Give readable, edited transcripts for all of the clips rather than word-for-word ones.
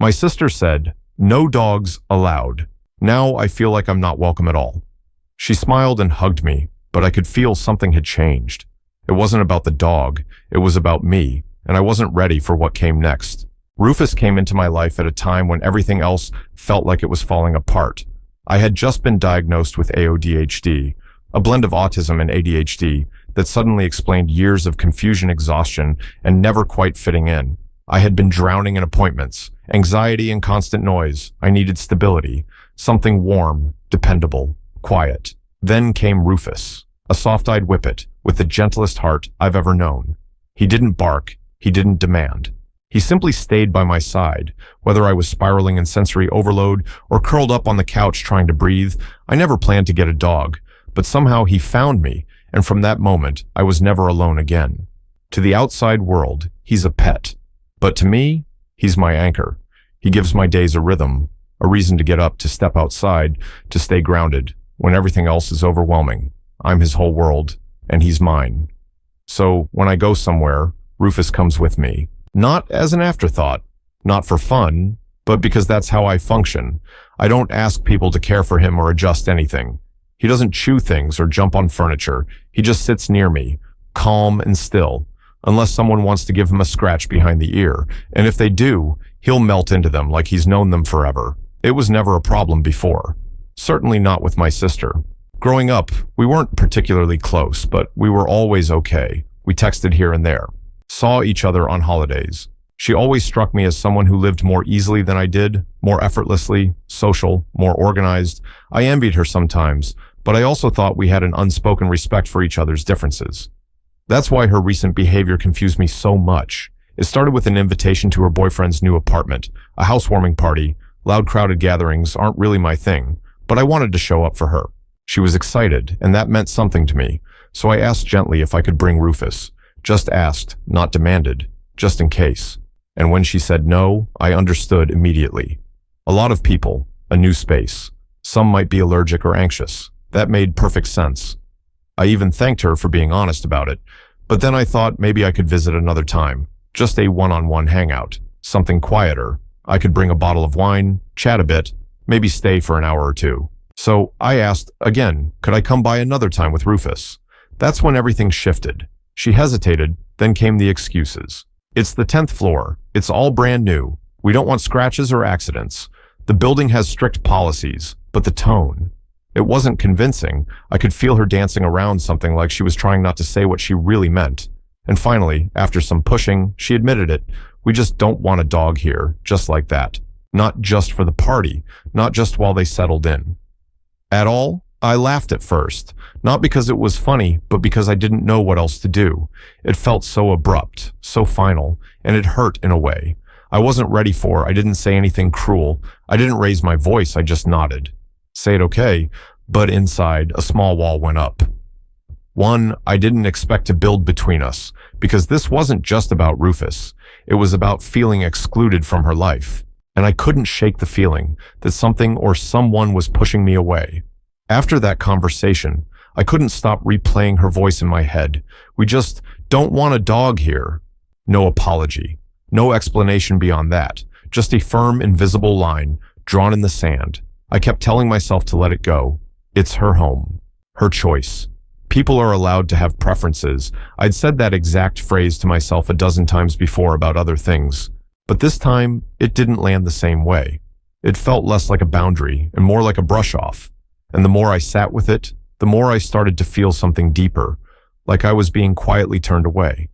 My sister said, "No dogs allowed." Now I feel like I'm not welcome at all. She smiled and hugged me, but I could feel something had changed. It wasn't about the dog, it was about me, and I wasn't ready for what came next. Rufus came into my life at a time when everything else felt like it was falling apart. I had just been diagnosed with ADHD, a blend of autism and ADHD that suddenly explained years of confusion, exhaustion, and never quite fitting in. I had been drowning in appointments, anxiety and constant noise. I needed stability, something warm, dependable, quiet. Then came Rufus, a soft-eyed whippet with the gentlest heart I've ever known. He didn't bark, he didn't demand. He simply stayed by my side, whether I was spiraling in sensory overload or curled up on the couch trying to breathe. I never planned to get a dog, but somehow he found me, and from that moment, I was never alone again. To the outside world, he's a pet. But to me, he's my anchor. He gives my days a rhythm, a reason to get up, to step outside, to stay grounded. When everything else is overwhelming, I'm his whole world, and he's mine. So when I go somewhere, Rufus comes with me. Not as an afterthought, not for fun, but because that's how I function. I don't ask people to care for him or adjust anything. He doesn't chew things or jump on furniture. He just sits near me, calm and still, unless someone wants to give him a scratch behind the ear. And if they do, he'll melt into them like he's known them forever. It was never a problem before. Certainly not with my sister. Growing up, we weren't particularly close, but we were always okay. We texted here and there, saw each other on holidays. She always struck me as someone who lived more easily than I did, more effortlessly, social, more organized. I envied her sometimes, but I also thought we had an unspoken respect for each other's differences. That's why her recent behavior confused me so much. It started with an invitation to her boyfriend's new apartment, a housewarming party. Loud, crowded gatherings aren't really my thing, but I wanted to show up for her. She was excited, and that meant something to me, so I asked gently if I could bring Rufus. Just asked, not demanded, just in case. And when she said no, I understood immediately. A lot of people, a new space. Some might be allergic or anxious. That made perfect sense. I even thanked her for being honest about it, but then I thought maybe I could visit another time, just a one-on-one hangout, something quieter. I could bring a bottle of wine, chat a bit, maybe stay for an hour or two. So I asked again, could I come by another time with Rufus? That's when everything shifted. She hesitated, then came the excuses. It's the 10th floor. It's all brand new. We don't want scratches or accidents. The building has strict policies, but the tone. It wasn't convincing. I could feel her dancing around something like she was trying not to say what she really meant. And finally, after some pushing, she admitted it. We just don't want a dog here, just like that. Not just for the party, not just while they settled in. At all? I laughed at first, not because it was funny, but because I didn't know what else to do. It felt so abrupt, so final, and it hurt in a way. I wasn't ready for. I didn't say anything cruel. I didn't raise my voice, I just nodded. Say it okay, but inside, a small wall went up. One I didn't expect to build between us, because this wasn't just about Rufus. It was about feeling excluded from her life. And I couldn't shake the feeling that something or someone was pushing me away. After that conversation, I couldn't stop replaying her voice in my head. We just don't want a dog here. No apology. No explanation beyond that. Just a firm, invisible line drawn in the sand. I kept telling myself to let it go. It's her home. Her choice. People are allowed to have preferences. I'd said that exact phrase to myself a dozen times before about other things. But this time, it didn't land the same way. It felt less like a boundary and more like a brush-off. And the more I sat with it, the more I started to feel something deeper, like I was being quietly turned away.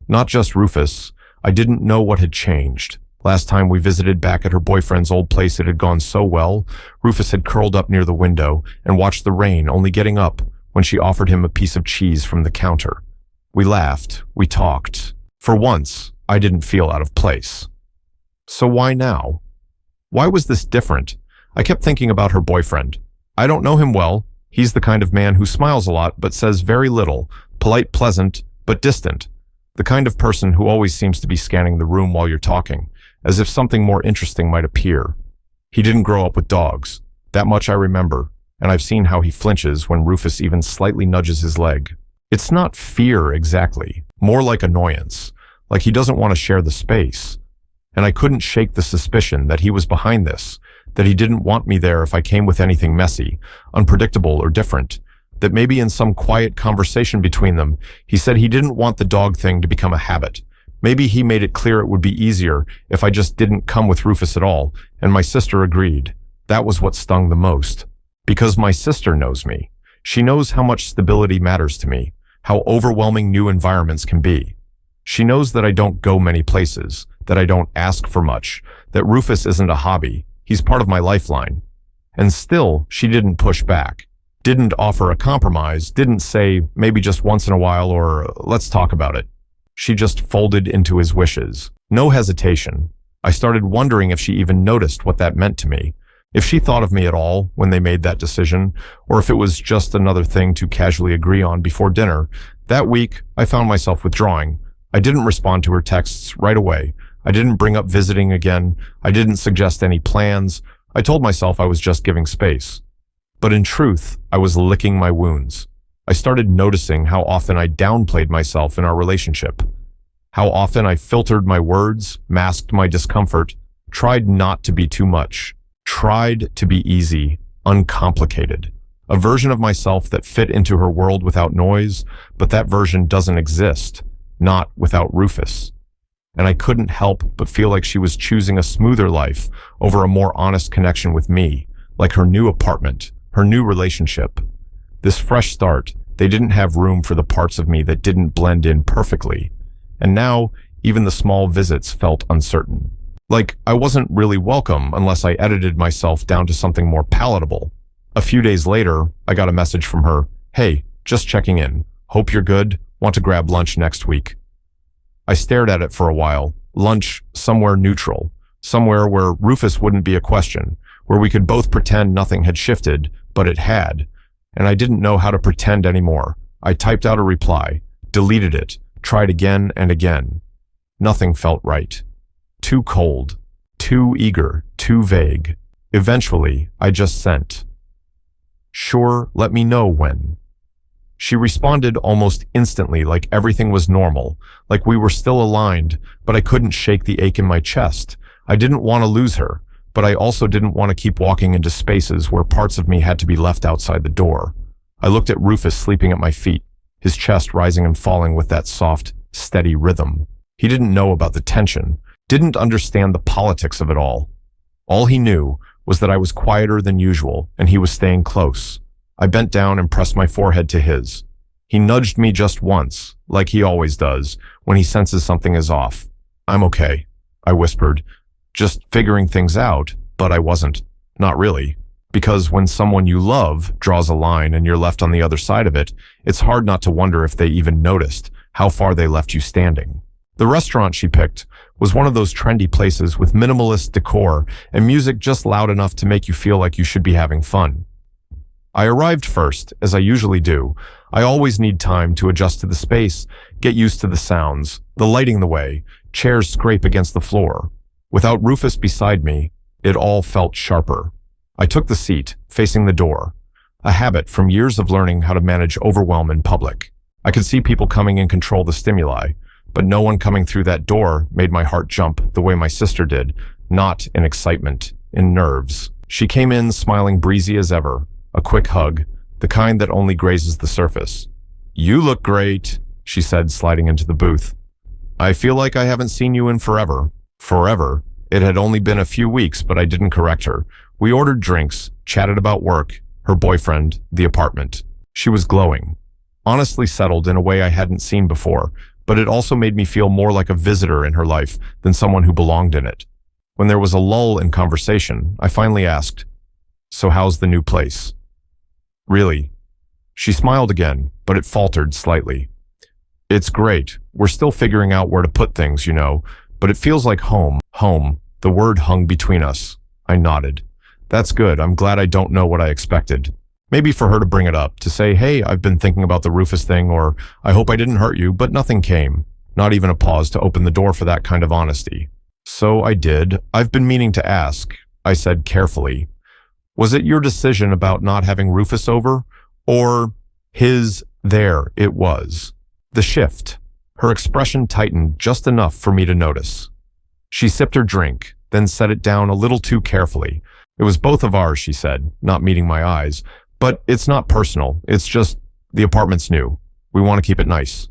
Not just Rufus. I didn't know what had changed. Last time we visited back at her boyfriend's old place, it had gone so well. Rufus had curled up near the window and watched the rain, only getting up when she offered him a piece of cheese from the counter. We laughed. We talked. For once, I didn't feel out of place. So why now? Why was this different? I kept thinking about her boyfriend. I don't know him well. He's the kind of man who smiles a lot but says very little, polite, pleasant, but distant. The kind of person who always seems to be scanning the room while you're talking, as if something more interesting might appear. He didn't grow up with dogs. That much I remember, and I've seen how he flinches when Rufus even slightly nudges his leg. It's not fear exactly, more like annoyance, like he doesn't want to share the space. and I couldn't shake the suspicion that he was behind this, that he didn't want me there if I came with anything messy, unpredictable, or different, that maybe in some quiet conversation between them, he said he didn't want the dog thing to become a habit. Maybe he made it clear it would be easier if I just didn't come with Rufus at all, and my sister agreed. That was what stung the most. Because my sister knows me. She knows how much stability matters to me, how overwhelming new environments can be. She knows that I don't go many places, that I don't ask for much, that Rufus isn't a hobby. He's part of my lifeline. And still, she didn't push back, didn't offer a compromise, didn't say, maybe just once in a while, or let's talk about it. She just folded into his wishes. No hesitation. I started wondering if she even noticed what that meant to me, if she thought of me at all when they made that decision, or if it was just another thing to casually agree on before dinner. That week, I found myself withdrawing. I didn't respond to her texts right away. I didn't bring up visiting again. I didn't suggest any plans. I told myself I was just giving space. But in truth, I was licking my wounds. I started noticing how often I downplayed myself in our relationship, how often I filtered my words, masked my discomfort, tried not to be too much, tried to be easy, uncomplicated, a version of myself that fit into her world without noise, but that version doesn't exist, not without Rufus. And I couldn't help but feel like she was choosing a smoother life over a more honest connection with me, like her new apartment, her new relationship. This fresh start, they didn't have room for the parts of me that didn't blend in perfectly. And now, even the small visits felt uncertain. Like I wasn't really welcome unless I edited myself down to something more palatable. A few days later, I got a message from her. Hey, just checking in. Hope you're good. Want to grab lunch next week. I stared at it for a while. Lunch somewhere neutral. Somewhere where Rufus wouldn't be a question. Where we could both pretend nothing had shifted, but it had. And I didn't know how to pretend anymore. I typed out a reply, deleted it, tried again and again. Nothing felt right. Too cold, too eager, too vague. Eventually, I just sent. Sure, let me know when. She responded almost instantly, like everything was normal, like we were still aligned, but I couldn't shake the ache in my chest. I didn't want to lose her, but I also didn't want to keep walking into spaces where parts of me had to be left outside the door. I looked at Rufus sleeping at my feet, his chest rising and falling with that soft, steady rhythm. He didn't know about the tension, didn't understand the politics of it all. All he knew was that I was quieter than usual, and he was staying close. I bent down and pressed my forehead to his. He nudged me just once, like he always does, when he senses something is off. I'm okay, I whispered, just figuring things out, but I wasn't. Not really. Because when someone you love draws a line and you're left on the other side of it, it's hard not to wonder if they even noticed how far they left you standing. The restaurant she picked was one of those trendy places with minimalist decor and music just loud enough to make you feel like you should be having fun. I arrived first, as I usually do. I always need time to adjust to the space, get used to the sounds, the lighting the way, chairs scrape against the floor. Without Rufus beside me, it all felt sharper. I took the seat, facing the door, a habit from years of learning how to manage overwhelm in public. I could see people coming and control the stimuli, but no one coming through that door made my heart jump the way my sister did, not in excitement, in nerves. She came in smiling breezy as ever, a quick hug, the kind that only grazes the surface. You look great, she said, sliding into the booth. I feel like I haven't seen you in forever. Forever. It had only been a few weeks, but I didn't correct her. We ordered drinks, chatted about work, her boyfriend, the apartment. She was glowing, honestly settled in a way I hadn't seen before, but it also made me feel more like a visitor in her life than someone who belonged in it. When there was a lull in conversation, I finally asked, "So how's the new place?" Really? She smiled again, but it faltered slightly. It's great. We're still figuring out where to put things, you know, but it feels like home. Home. The word hung between us. I nodded. That's good. I'm glad I don't know what I expected. Maybe for her to bring it up, to say, hey, I've been thinking about the Rufus thing, or I hope I didn't hurt you, but nothing came. Not even a pause to open the door for that kind of honesty. So I did. I've been meaning to ask, I said carefully. Was it your decision about not having Rufus over? Or his? There it was. The shift. Her expression tightened just enough for me to notice. She sipped her drink, then set it down a little too carefully. It was both of ours, she said, not meeting my eyes. But it's not personal. It's just the apartment's new. We want to keep it nice.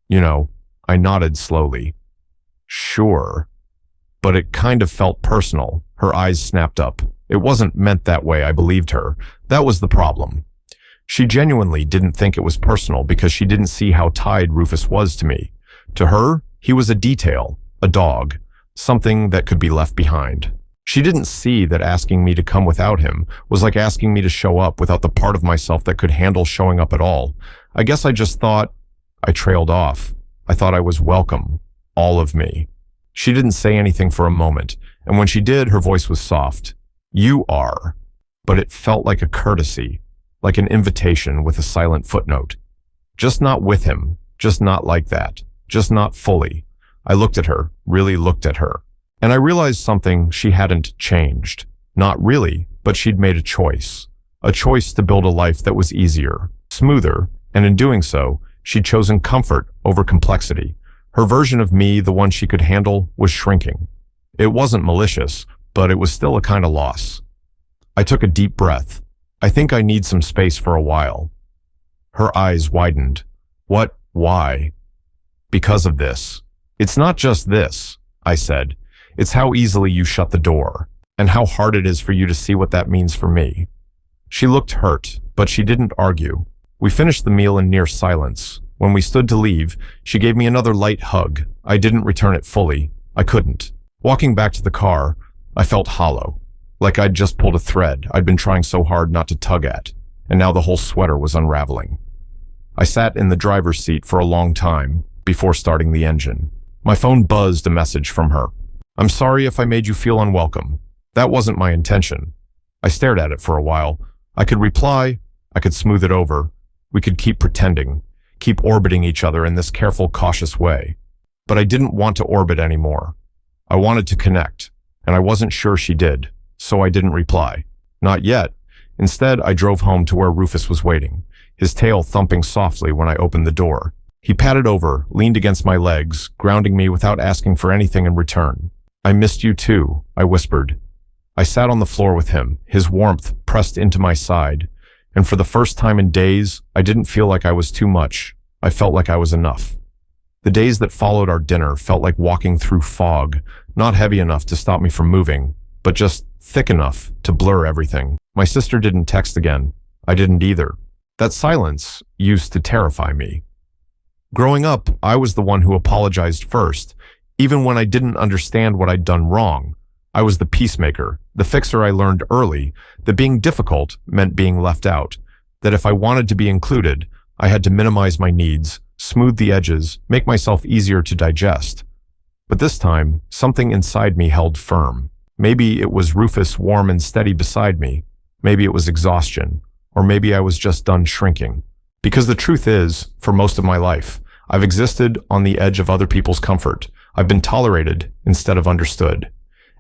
You know, I nodded slowly. Sure. But it kind of felt personal. Her eyes snapped up. It wasn't meant that way, I believed her. That was the problem. She genuinely didn't think it was personal because she didn't see how tied Rufus was to me. To her, he was a detail, a dog, something that could be left behind. She didn't see that asking me to come without him was like asking me to show up without the part of myself that could handle showing up at all. I guess I just thought I trailed off. I thought I was welcome, all of me. She didn't say anything for a moment, and when she did, her voice was soft. You are. But it felt like a courtesy, like an invitation with a silent footnote. Just not with him, just not like that, just not fully. I looked at her, really looked at her, and I realized something she hadn't changed. Not really, but she'd made a choice to build a life that was easier, smoother, and in doing so, she'd chosen comfort over complexity. Her version of me, the one she could handle, was shrinking. It wasn't malicious, but it was still a kind of loss. I took a deep breath. I think I need some space for a while. Her eyes widened. What? Why? Because of this. It's not just this, I said. It's how easily you shut the door, and how hard it is for you to see what that means for me. She looked hurt, but she didn't argue. We finished the meal in near silence. When we stood to leave, she gave me another light hug. I didn't return it fully. I couldn't. Walking back to the car, I felt hollow, like I'd just pulled a thread I'd been trying so hard not to tug at, and now the whole sweater was unraveling. I sat in the driver's seat for a long time before starting the engine. My phone buzzed a message from her. I'm sorry if I made you feel unwelcome. That wasn't my intention. I stared at it for a while. I could reply, I could smooth it over. We could keep pretending, keep orbiting each other in this careful, cautious way. But I didn't want to orbit anymore. I wanted to connect, and I wasn't sure she did, so I didn't reply. Not yet. Instead, I drove home to where Rufus was waiting, his tail thumping softly when I opened the door. He patted over, leaned against my legs, grounding me without asking for anything in return. I missed you too, I whispered. I sat on the floor with him, his warmth pressed into my side, and for the first time in days, I didn't feel like I was too much. I felt like I was enough. The days that followed our dinner felt like walking through fog, not heavy enough to stop me from moving, but just thick enough to blur everything. My sister didn't text again. I didn't either. That silence used to terrify me. Growing up, I was the one who apologized first, even when I didn't understand what I'd done wrong. I was the peacemaker, the fixer. I learned early that being difficult meant being left out, that if I wanted to be included, I had to minimize my needs, smooth the edges, make myself easier to digest. But this time, something inside me held firm. Maybe it was Rufus warm and steady beside me. Maybe it was exhaustion. Or maybe I was just done shrinking. Because the truth is, for most of my life, I've existed on the edge of other people's comfort. I've been tolerated instead of understood.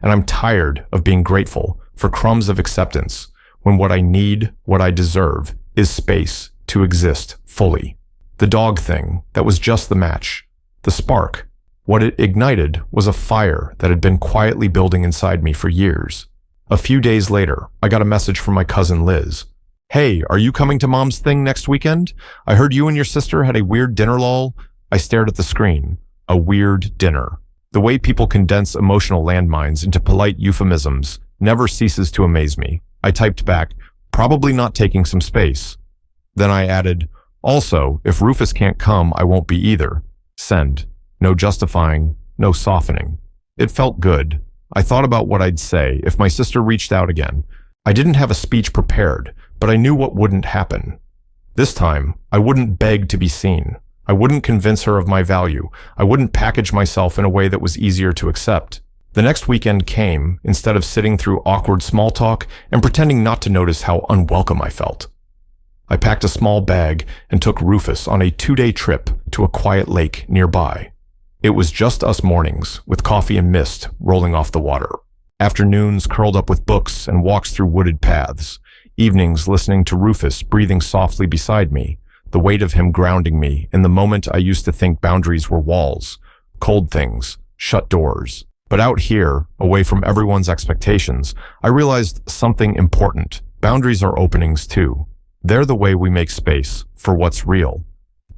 And I'm tired of being grateful for crumbs of acceptance when what I need, what I deserve, is space to exist fully. The dog thing, that was just the match. The spark. What it ignited was a fire that had been quietly building inside me for years. A few days later, I got a message from my cousin Liz. Hey, are you coming to Mom's thing next weekend? I heard you and your sister had a weird dinner lol. I stared at the screen. A weird dinner. The way people condense emotional landmines into polite euphemisms never ceases to amaze me. I typed back, probably not taking some space. Then I added, also, if Rufus can't come, I won't be either. Send. No justifying, no softening. It felt good. I thought about what I'd say if my sister reached out again. I didn't have a speech prepared, but I knew what wouldn't happen. This time, I wouldn't beg to be seen. I wouldn't convince her of my value. I wouldn't package myself in a way that was easier to accept. The next weekend came, instead of sitting through awkward small talk and pretending not to notice how unwelcome I felt. I packed a small bag and took Rufus on a 2-day trip to a quiet lake nearby. It was just us mornings, with coffee and mist rolling off the water. Afternoons curled up with books and walks through wooded paths. Evenings listening to Rufus breathing softly beside me, the weight of him grounding me in the moment I used to think boundaries were walls, cold things, shut doors. But out here, away from everyone's expectations, I realized something important. Boundaries are openings too. They're the way we make space for what's real.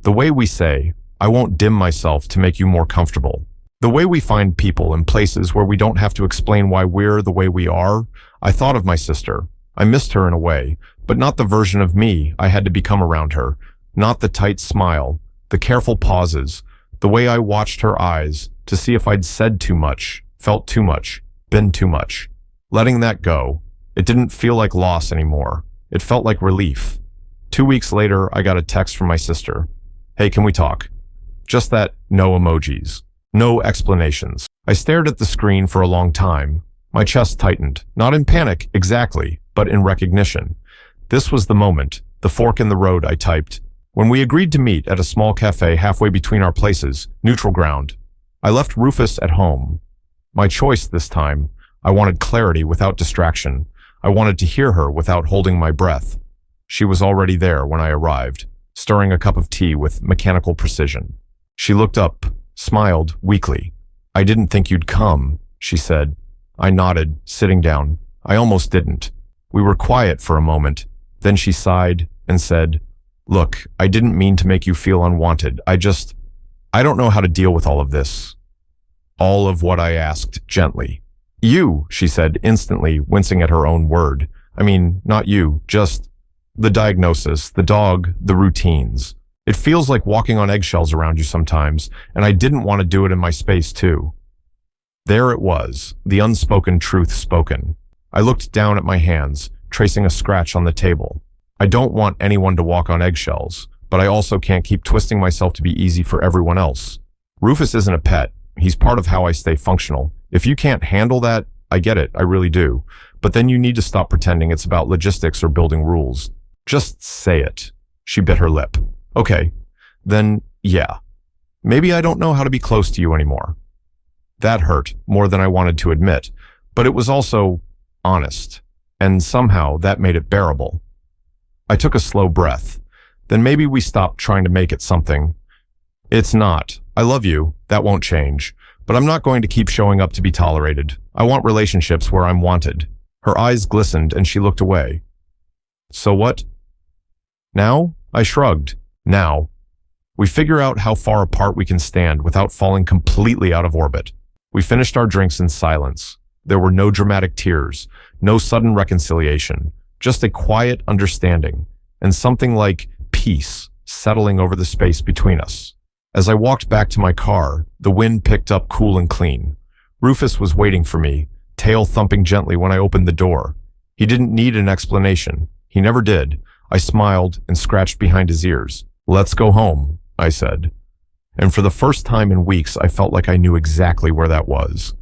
The way we say, I won't dim myself to make you more comfortable. The way we find people in places where we don't have to explain why we're the way we are. I thought of my sister. I missed her in a way, but not the version of me I had to become around her. Not the tight smile, the careful pauses, the way I watched her eyes to see if I'd said too much, felt too much, been too much. Letting that go, it didn't feel like loss anymore. It felt like relief. 2 weeks later, I got a text from my sister. Hey, can we talk? Just that, no emojis. No explanations. I stared at the screen for a long time. My chest tightened, not in panic exactly, but in recognition. This was the moment, the fork in the road, I typed. When we agreed to meet at a small cafe halfway between our places, neutral ground. I left Rufus at home. My choice this time. I wanted clarity without distraction. I wanted to hear her without holding my breath. She was already there when I arrived, stirring a cup of tea with mechanical precision. She looked up, smiled weakly. I didn't think you'd come, she said. I nodded, sitting down. I almost didn't. We were quiet for a moment. Then she sighed and said, Look, I didn't mean to make you feel unwanted. I don't know how to deal with all of this. All of what I asked, gently. You, she said, instantly wincing at her own word. I mean, not you, just the diagnosis, the dog, the routines. It feels like walking on eggshells around you sometimes, and I didn't want to do it in my space too. There it was, the unspoken truth spoken. I looked down at my hands, tracing a scratch on the table. I don't want anyone to walk on eggshells, but I also can't keep twisting myself to be easy for everyone else. Rufus isn't a pet. He's part of how I stay functional. If you can't handle that, I get it, I really do. But then you need to stop pretending it's about logistics or building rules. Just say it. She bit her lip. Okay, then yeah. Maybe I don't know how to be close to you anymore. That hurt more than I wanted to admit, but it was also honest, and somehow that made it bearable. I took a slow breath. Then maybe we stopped trying to make it something. It's not. I love you. That won't change. But I'm not going to keep showing up to be tolerated. I want relationships where I'm wanted. Her eyes glistened and she looked away. So what? Now? I shrugged. Now. We figure out how far apart we can stand without falling completely out of orbit. We finished our drinks in silence. There were no dramatic tears, no sudden reconciliation, just a quiet understanding, and something like peace settling over the space between us. As I walked back to my car, the wind picked up cool and clean. Rufus was waiting for me, tail thumping gently when I opened the door. He didn't need an explanation. He never did. I smiled and scratched behind his ears. Let's go home, I said. And for the first time in weeks, I felt like I knew exactly where that was.